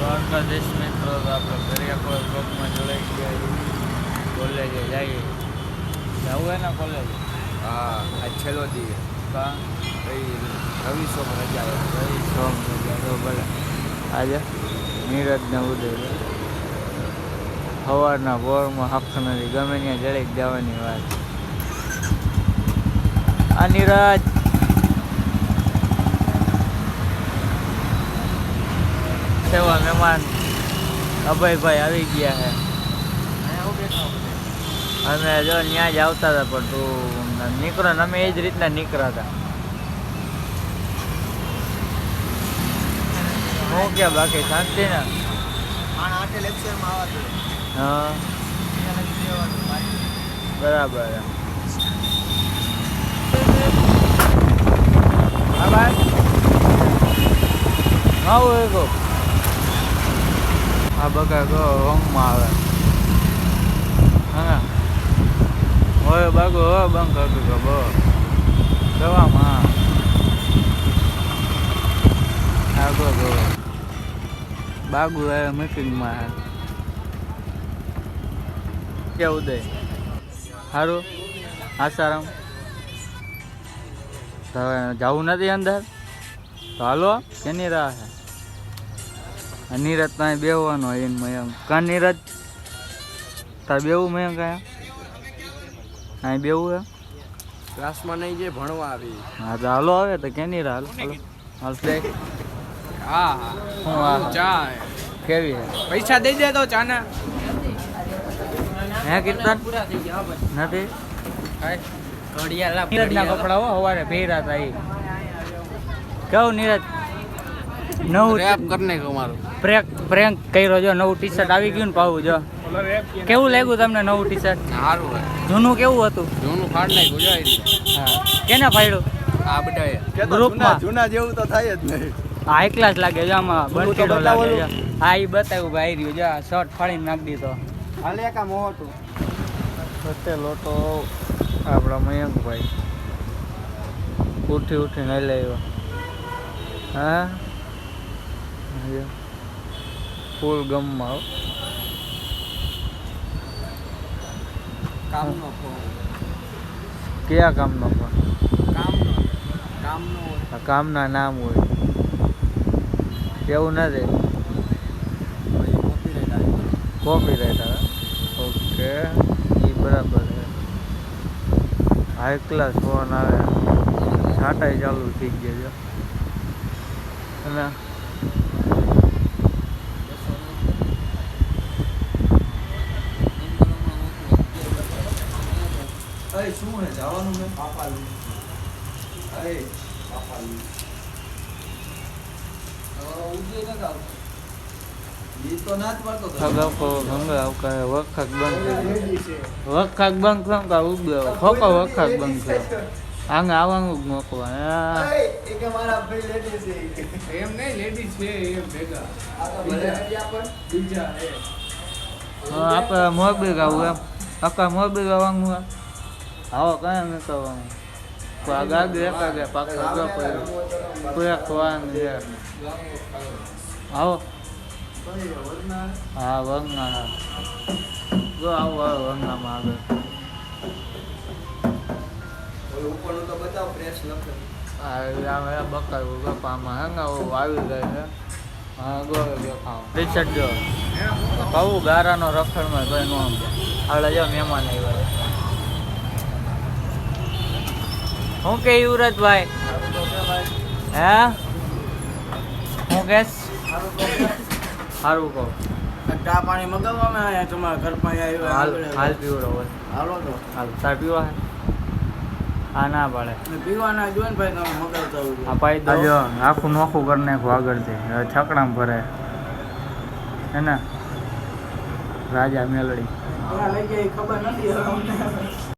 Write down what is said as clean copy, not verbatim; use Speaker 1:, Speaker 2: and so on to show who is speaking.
Speaker 1: દ્વારકાધીશ મિત્રો, તો આપણે ફરી કોઈ બ્લોગમાં જોડાઈ ગયા. કોલેજે જઈએ, જવું હોય ને કોલેજ?
Speaker 2: હા, આજ છેલ્લો દિવસ.
Speaker 1: કા
Speaker 2: રવિ સોમ રજા
Speaker 1: રવિ સોમ રજા તો ભલે. આજે નીરજને ઉદય સવારના પોરમાં હક નથી, ગમે ત્યાં જડી જવાની વાત. આ નીરજ સેવા મહેમાન અભયભાઈ આવી ગયા છે. અમે જો ત્યાં જ આવતા હતા, પણ તું નીકળો ને અમે એ જ રીતના નીકળ્યા હતા. હું કે બાકી શાંતિ ને? હા બરાબર. હા ભાઈ હા હોય કહો. આ બકા કહો હોમમાં આવે. હા હોય બાગુ હો બંધ કરતું કે બહુ દવામાં આગો ગો બાગુ આવે મિટિંગમાં. કેવું દે સારું આસારામ? હવે જવું નથી અંદર તો હાલો. કેની રાહ છે? નીરજ ત્યાં બેહવાનો એમાં એમ. કાં નીરજ તાર બેવું મેં કયા અહીં બેવું હે
Speaker 2: ક્લાસમાં નહીં, જે ભણવા આવી.
Speaker 1: હા તો હાલો આવે તો કેની રાહ? હાલો હાલ પ્લે.
Speaker 2: હા
Speaker 1: હું આ
Speaker 2: ચા
Speaker 1: કેવી હે?
Speaker 2: પૈસા દઈ દે તો ચાના.
Speaker 1: હે કીર્તન નથી નીરજના કપડા હો સવારે પહેર્યા હતા એ. કેવું નીરજ નવું
Speaker 2: રેપ કરને કો મારું
Speaker 1: પ્રેન્ક કર્યો? જો નવું ટી શર્ટ આવી ગયું ને પાવું. જો કેવું લાગ્યું તમને નવું ટી શર્ટ?
Speaker 2: સારું હે.
Speaker 1: જૂનું કેવું હતું?
Speaker 2: જૂનું ફાડ નાખ્યું જાય.
Speaker 1: હા કેને ફાડ્યું?
Speaker 2: આ બધાએ
Speaker 1: ગ્રુપમાં.
Speaker 2: જૂના જેવું તો થાય જ નહીં.
Speaker 1: હાઈ ક્લાસ લાગે છે આમાં. બંકેડો લાગે છે. હા એ બતાવ્યું ભાઈ રહ્યું. જો આ શર્ટ ફાડીને નાખી દીધો.
Speaker 2: હાલે કામ હતું
Speaker 1: સટેલો તો આપણા મયંકભાઈ ઉઠીને લઈ આવ્યો. હા ફૂલ ગમમાં
Speaker 2: કામનો
Speaker 1: કયા કામનો?
Speaker 2: કામનો
Speaker 1: કામના નામ હોય એવું નથી. કોપીરાઇટ આવે. ઓકે એ બરાબર છે. હાઈ ક્લાસ ફોન આવે. છાંટાઈ ચાલુ થઈ ગયા છે અને
Speaker 2: શું હે જવાનું? મેં પાપા લઈ પાપા લઈ
Speaker 1: વખાક બંધ કેમ કા ઉગ્યો ખોખો વખાક બંધ થયો. આંગે આવવાનું જ મોકવા
Speaker 2: એમ નહીં, લેડીઝ છે એમ ભેગા.
Speaker 1: આપણે મોરબી ગાવું એમ. આખા મોરબી ગાવાનું એમ. આવો કયા નહીં કરવાનું. આ ગાડી એકા ગયા પાછળ જો કોઈ ખવાનું છે. આવો હા વગના. હા જો આવું આવે વગનામાં આગળ.
Speaker 2: ઉપરનું તો બતાવ પ્રેસ લખે.
Speaker 1: હા બકાયું ગપામાં હંગા આવી જાય છે. હા ગો દેખાવ ટી શર્ટ જો કહું ગારાનો રખડમાં કઈ ન સમજે. આપણે જો મહેમાન આવ્યા. હું કે યુવરાજભાઈ હે હું કેસ સારું કહું.
Speaker 2: ચા પાણી મગાવવામાં આવ્યા તમારા ઘર પાસે
Speaker 1: હાલ પીવડો હોય.
Speaker 2: હાલો તો
Speaker 1: હાલ તાર પીવા હે? હા ના પાડે.
Speaker 2: પીવાના જો ને ભાઈ તમે મગાવતા હોય.
Speaker 1: આ પાઈ દો. જો આખું નોખું કરી નાખું આગળથી. હવે છકડામાં ભરે હે ને રાજા મેલડી.
Speaker 2: લઈ જાય ખબર નથી.